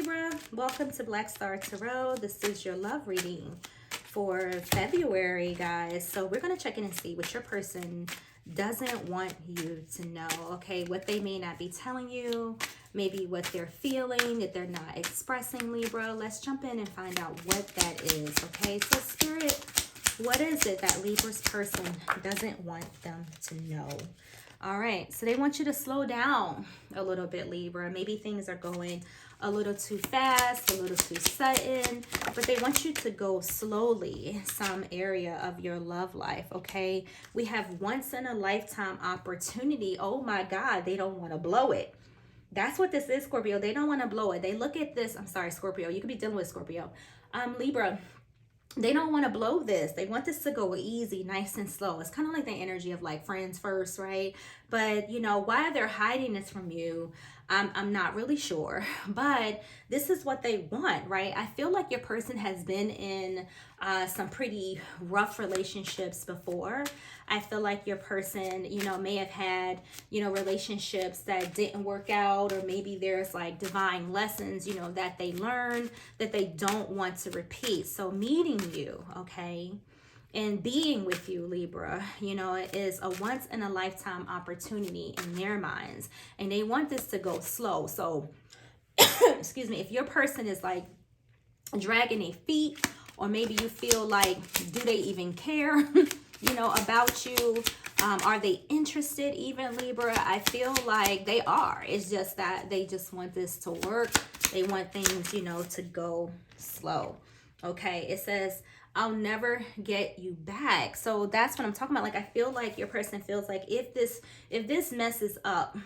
Libra. Welcome to Black Star Tarot. This is your love reading for February, guys. So we're going to check in and see what your person doesn't want you to know, okay? What they may not be telling you, maybe what they're feeling, that they're not expressing, Libra. Let's jump in and find out what that is, okay? So Spirit, what is it that Libra's person doesn't want them to know? All right, so they want you to slow down a little bit, Libra. Maybe things are going a little too fast, a little too sudden, but they want you to go slowly in some area of your love life, okay? We have once in a lifetime opportunity. Oh my God, they don't want to blow it. That's what this is, Scorpio. They don't want to blow it. They look at this. I'm sorry, Scorpio. You could be dealing with Scorpio. Libra. They don't want to blow this. They want this to go easy, nice and slow. It's kind of like the energy of like friends first, right? But you know, why they're hiding this from you, I'm not really sure. But this is what they want, right? I feel like your person has been in some pretty rough relationships before. I feel like your person, you know, may have had, you know, relationships that didn't work out, or maybe there's like divine lessons, you know, that they learned that they don't want to repeat. So meeting you, okay, and being with you, Libra, you know, is a once in a lifetime opportunity in their minds, and they want this to go slow. So, excuse me, if your person is like dragging their feet, or maybe you feel like, do they even care, you know, about you? Are they interested even, Libra? I feel like they are. It's just that they just want this to work. They want things, you know, to go slow. Okay, it says, I'll never get you back. So that's what I'm talking about. Like, I feel like your person feels like if this messes up,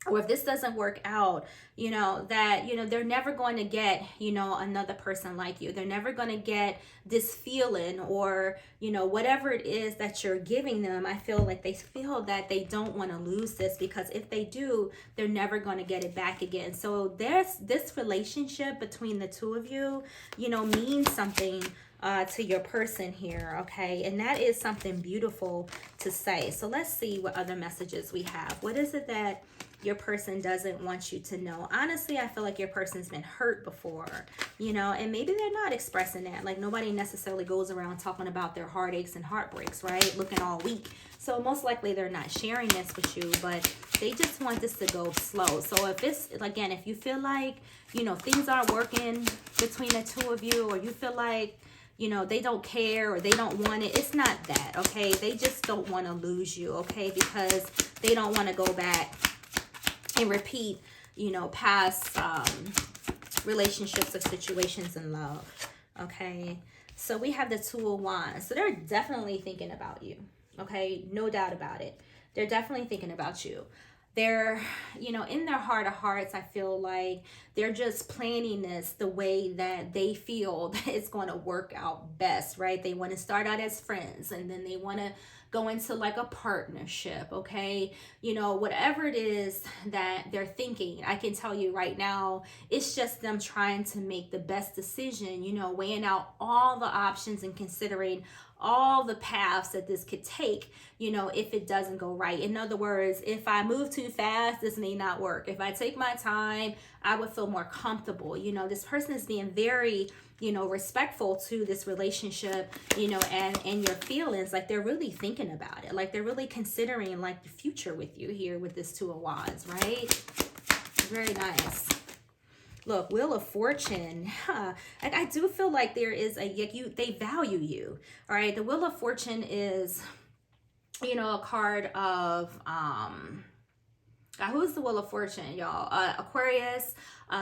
or if this doesn't work out, you know, that, you know, they're never going to get, you know, another person like you. They're never going to get this feeling, or, you know, whatever it is that you're giving them. I feel like they feel that they don't want to lose this, because if they do, they're never going to get it back again. So there's this relationship between the two of you, you know, means something to your person here, okay? And that is something beautiful to say. So let's see what other messages we have. What is it that your person doesn't want you to know? Honestly, I feel like your person's been hurt before, you know, and maybe they're not expressing that. Like, nobody necessarily goes around talking about their heartaches and heartbreaks, right? Looking all weak. So most likely they're not sharing this with you, but they just want this to go slow. So if it's, again, if you feel like, you know, things aren't working between the two of you, or you feel like, you know, they don't care, or they don't want it, it's not that, okay? They just don't want to lose you, okay? Because they don't want to go back and repeat, you know, past relationships or situations in love, okay? So we have the Two of Wands. So they're definitely thinking about you, okay? No doubt about it. They're definitely thinking about you. They're, you know, in their heart of hearts, I feel like they're just planning this the way that they feel that it's going to work out best, right? They want to start out as friends, and then they want to go into like a partnership, okay? You know, whatever it is that they're thinking, I can tell you right now, it's just them trying to make the best decision, you know, weighing out all the options and considering all the paths that this could take, you know, if it doesn't go right. In other words, if I move too fast, this may not work. If I take my time, I would feel more comfortable. You know, this person is being very, you know, respectful to this relationship, you know, and your feelings. Like, they're really thinking about it. Like, they're really considering like the future with you here with this Two of Wands, right? Very nice. Look, Wheel of Fortune. Like, I do feel like there is they value you. All right. The Wheel of Fortune is, you know, a card of, who's the Wheel of Fortune, y'all? Aquarius,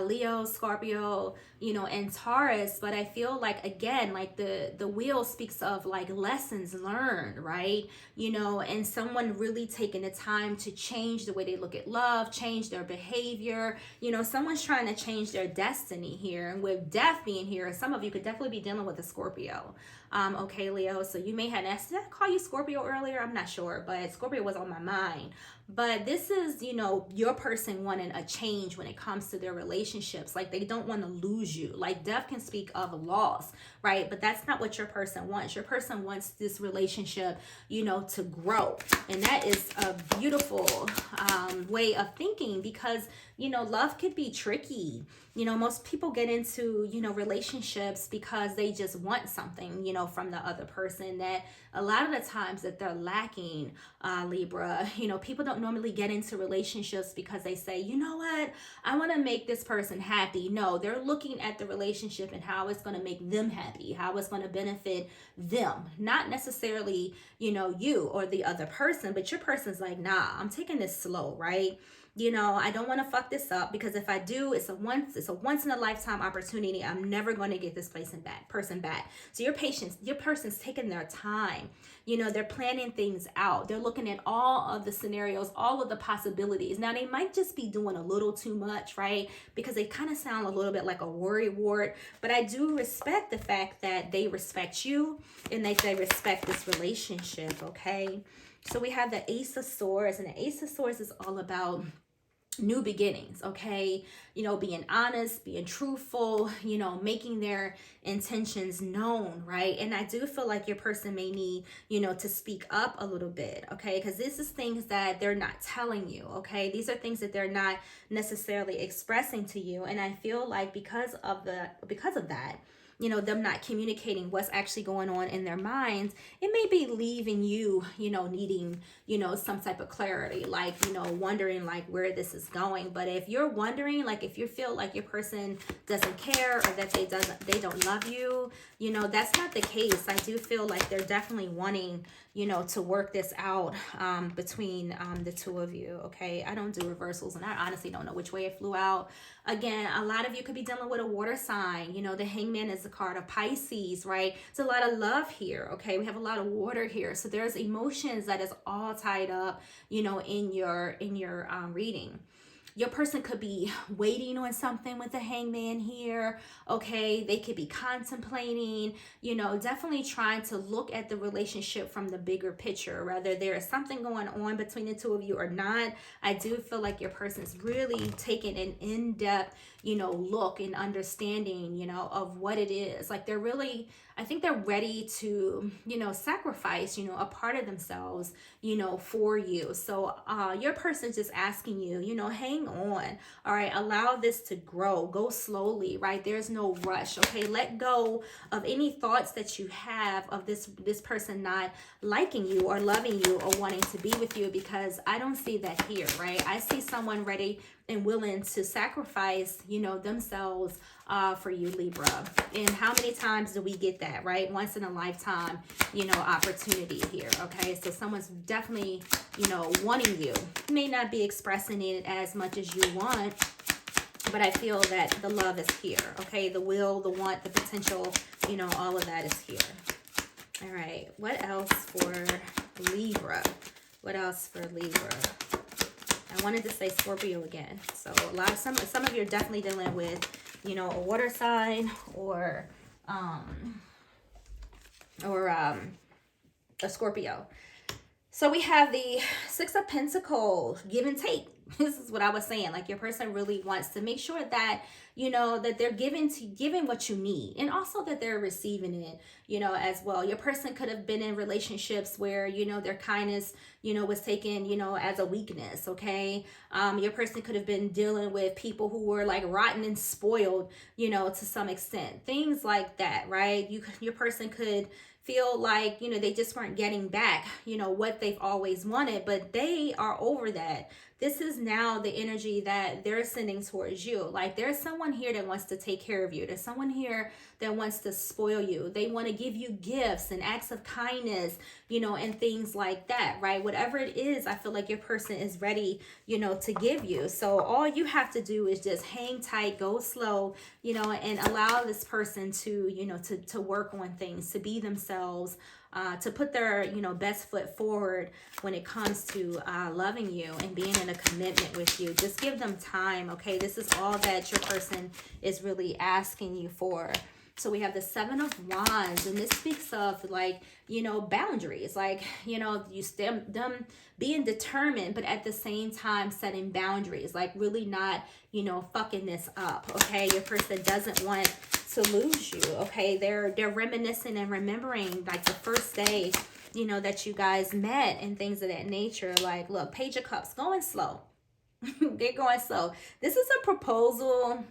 Leo, Scorpio, you know, and Taurus. But I feel like, again, like the wheel speaks of like lessons learned, right? You know, and someone really taking the time to change the way they look at love, change their behavior. You know, someone's trying to change their destiny here. And with death being here, some of you could definitely be dealing with a Scorpio. Okay, Leo. So you may have asked, did I call you Scorpio earlier? I'm not sure, but Scorpio was on my mind. But this is, you know, your person wanting a change when it comes to their relationships. Like they don't want to lose you. Like death can speak of loss, right? But that's not what your person wants. Your person wants this relationship, you know, to grow. And that is a beautiful way of thinking, because, you know, love could be tricky. You know, most people get into, you know, relationships because they just want something, you know, from the other person that a lot of the times that they're lacking, Libra. You know, people don't normally get into relationships because they say, you know what, I want to make this person happy. No, they're looking at the relationship and how it's going to make them happy, how it's going to benefit them, not necessarily, you know, you or the other person, but your person's like, nah, I'm taking this slow, right? You know, I don't want to fuck this up, because if I do, it's a once in a lifetime opportunity. I'm never going to get this person back. So your person's taking their time. You know, they're planning things out. They're looking at all of the scenarios, all of the possibilities. Now, they might just be doing a little too much, right? Because they kind of sound a little bit like a worry wart. But I do respect the fact that they respect you and that they respect this relationship, okay? So we have the Ace of Swords, and the Ace of Swords is all about new beginnings, okay? You know, being honest, being truthful, you know, making their intentions known, right? And I do feel like your person may need, you know, to speak up a little bit, okay? Because this is things that they're not telling you, okay? These are things that they're not necessarily expressing to you. And I feel like because of that, you know, them not communicating what's actually going on in their minds, it may be leaving you, you know, needing, you know, some type of clarity, like, you know, wondering like where this is going. But if you're wondering, like if you feel like your person doesn't care, or that they don't love you, you know, that's not the case. I do feel like they're definitely wanting, you know, to work this out between the two of you, okay? I don't do reversals, and I honestly don't know which way it flew out. Again, a lot of you could be dealing with a water sign. You know, the Hangman is the card of Pisces, right? It's a lot of love here, okay? We have a lot of water here. So there's emotions that is all tied up, you know, in your reading. Your person could be waiting on something with the Hangman here, okay? They could be contemplating, you know, definitely trying to look at the relationship from the bigger picture, whether there is something going on between the two of you or not. I do feel like your person's really taking an in-depth, you know, look and understanding, you know, of what it is. Like they're really, I think they're ready to, you know, sacrifice, you know, a part of themselves, you know, for you. So your person's just asking you, you know, hang on. All right, allow this to grow. Go slowly, right? There's no rush, okay? Let go of any thoughts that you have of this person not liking you or loving you or wanting to be with you, because I don't see that here, right? I see someone ready and willing to sacrifice, you know, themselves for you, Libra. And how many times do we get that, right? Once in a lifetime, you know, opportunity here, okay? So someone's definitely, you know, wanting you. May not be expressing it as much as you want, but I feel that the love is here, okay? The will, the want, the potential, you know, all of that is here. All right, what else for Libra? What else for Libra? I wanted to say Scorpio again. So some of you are definitely dealing with, you know, a water sign or a Scorpio. So we have the Six of Pentacles, give and take. This is what I was saying. Like your person really wants to make sure that, you know, that they're giving what you need, and also that they're receiving it, you know, as well. Your person could have been in relationships where, you know, their kindness, you know, was taken, you know, as a weakness, okay? Your person could have been dealing with people who were like rotten and spoiled, you know, to some extent. Things like that, right? Your person could feel like, you know, they just weren't getting back, you know, what they've always wanted, but they are over that. This is now the energy that they're sending towards you. Like there's someone here that wants to take care of you. There's someone here that wants to spoil you. They want to give you gifts and acts of kindness, you know, and things like that, right? Whatever it is, I feel like your person is ready, you know, to give you. So all you have to do is just hang tight, go slow, you know, and allow this person to, you know, to work on things, to be themselves, to put their, you know, best foot forward when it comes to loving you and being in a commitment with you. Just give them time, okay? This is all that your person is really asking you for. So we have the Seven of Wands, and this speaks of, like, you know, boundaries, like, you know, them being determined, but at the same time setting boundaries, like really not, you know, fucking this up. Okay, your person doesn't want to lose you. Okay, they're reminiscing and remembering, like, the first day, you know, that you guys met and things of that nature. Like, look, Page of Cups, going slow. They're going slow. This is a proposal.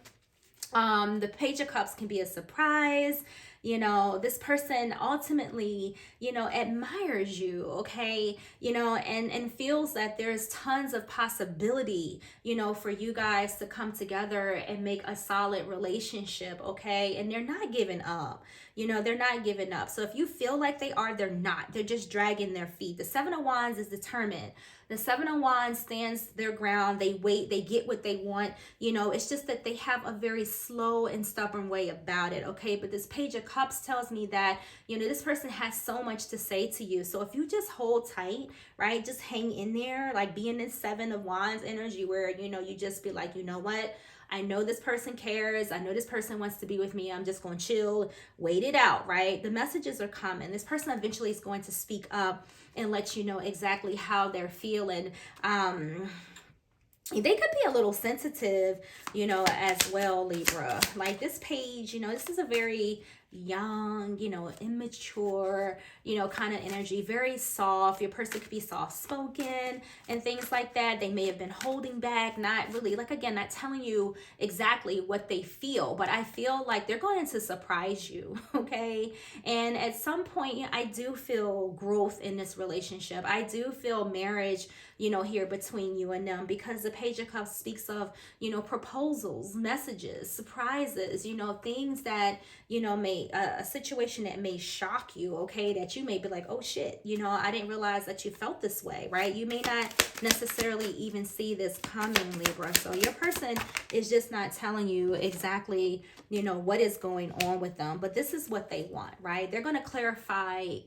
The Page of Cups can be a surprise. You know, this person ultimately, you know, admires you, okay, you know, and feels that there's tons of possibility, you know, for you guys to come together and make a solid relationship, okay, and they're not giving up. You know, they're not giving up. So if you feel like they are, they're not. They're just dragging their feet. The Seven of Wands is determined. The Seven of Wands stands their ground. They wait. They get what they want. You know, it's just that they have a very slow and stubborn way about it, okay? But this Page of Cups tells me that, you know, this person has so much to say to you. So if you just hold tight, right, just hang in there, like be in this Seven of Wands energy where, you know, you just be like, you know what? I know this person cares. I know this person wants to be with me. I'm just going to chill, wait it out, right? The messages are coming. This person eventually is going to speak up and let you know exactly how they're feeling. They could be a little sensitive, you know, as well, Libra. Like this page, you know, this is a very young, you know, immature, you know, kind of energy, very soft. Your person could be soft spoken and things like that. They may have been holding back, not really, like, again, not telling you exactly what they feel, but I feel like they're going to surprise you, okay? And at some point, I do feel growth in this relationship. I do feel marriage, you know, here between you and them, because the Page of Cups speaks of, you know, proposals, messages, surprises, you know, things that, you know, may a situation that may shock you, okay, that you may be like, oh shit, you know, I didn't realize that you felt this way, right? You may not necessarily even see this coming, Libra. So your person is just not telling you exactly, you know, what is going on with them, but this is what they want, right? They're going to clarify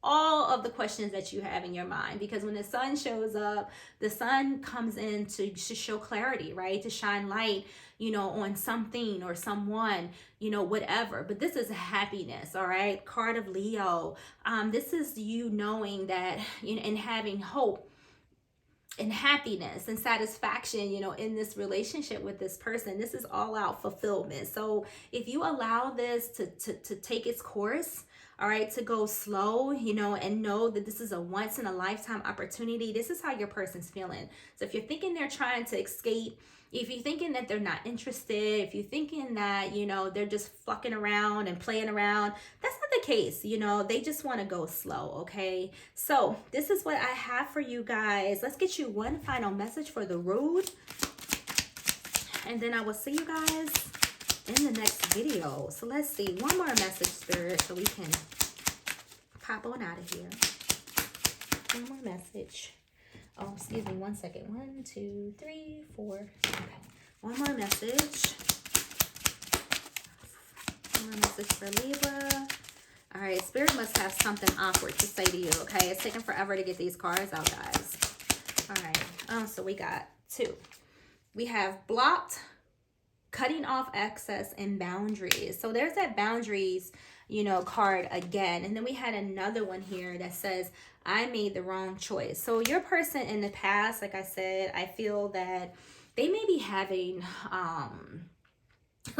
all of the questions that you have in your mind, because when the sun shows up, the sun comes in to show clarity, right, to shine light, you know, on something or someone, you know, whatever. But this is happiness, all right? Card of Leo. This is you knowing that, you know, and having hope and happiness and satisfaction, you know, in this relationship with this person. This is all out fulfillment. So if you allow this to take its course, all right, to go slow, you know, and know that this is a once in a lifetime opportunity, this is how your person's feeling. So if you're thinking they're trying to escape, if you're thinking that they're not interested, if you're thinking that, you know, they're just fucking around and playing around, that's not the case. You know, they just want to go slow, okay? So this is what I have for you guys. Let's get you one final message for the road, and then I will see you guys in the next video. So let's see, one more message, Spirit, so we can pop on out of here. One more message. Oh, excuse me, 1 second. 1, 2, 3, 4. Okay. One more message. One more message for Libra. All right, Spirit must have something awkward to say to you, okay? It's taking forever to get these cards out, guys. All right. So we got 2. We have blocked, cutting off access, and boundaries. So there's that boundaries, you know, card again. And then we had another one here that says, I made the wrong choice. So your person in the past, like I said, I feel that they may be having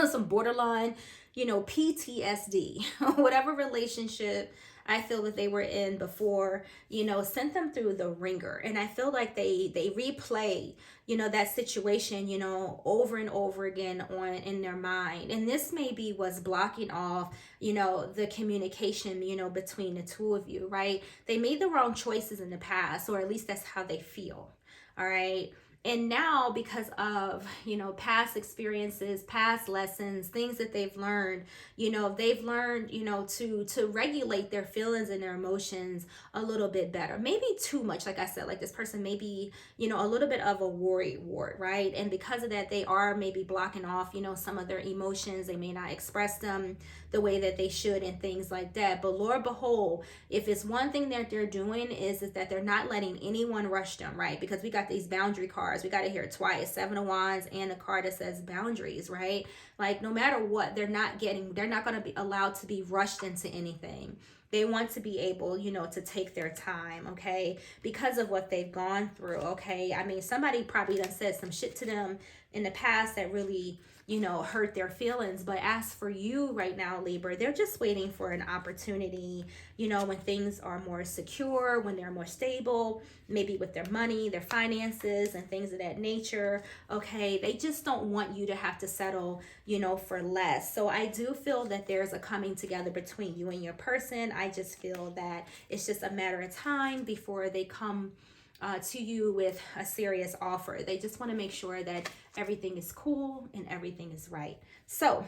some borderline, you know, PTSD, whatever relationship I feel that they were in before, you know, sent them through the ringer. And I feel like they replay, you know, that situation, you know, over and over again in their mind. And this may be what's blocking off, you know, the communication, you know, between the two of you, right? They made the wrong choices in the past, or at least that's how they feel. All right. And now, because of, you know, past experiences, past lessons, things that they've learned, you know, to regulate their feelings and their emotions a little bit better. Maybe too much, like I said, like this person may be, you know, a little bit of a worry wart, right? And because of that, they are maybe blocking off, you know, some of their emotions. They may not express them the way that they should and things like that. But Lord behold, if it's one thing that they're doing is that they're not letting anyone rush them, right? Because we got these boundary cards. cards. We got to hear it twice. Seven of Wands and the card that says boundaries, right? Like no matter what, they're not going to be allowed to be rushed into anything. They want to be able, you know, to take their time, okay? Because of what they've gone through, okay? I mean, somebody probably done said some shit to them in the past that really, you know, hurt their feelings. But as for you right now, Libra, they're just waiting for an opportunity, you know, when things are more secure, when they're more stable, maybe with their money, their finances, and things of that nature, okay? They just don't want you to have to settle, you know, for less. So I do feel that there's a coming together between you and your person. I just feel that it's just a matter of time before they come to you with a serious offer. They just want to make sure that everything is cool and everything is right. So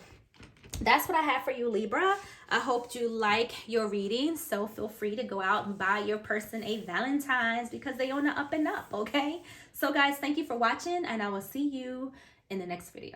that's what I have for you, Libra. I hope you like your reading. So feel free to go out and buy your person a Valentine's because they on the up and up, okay? So guys, thank you for watching, and I will see you in the next video.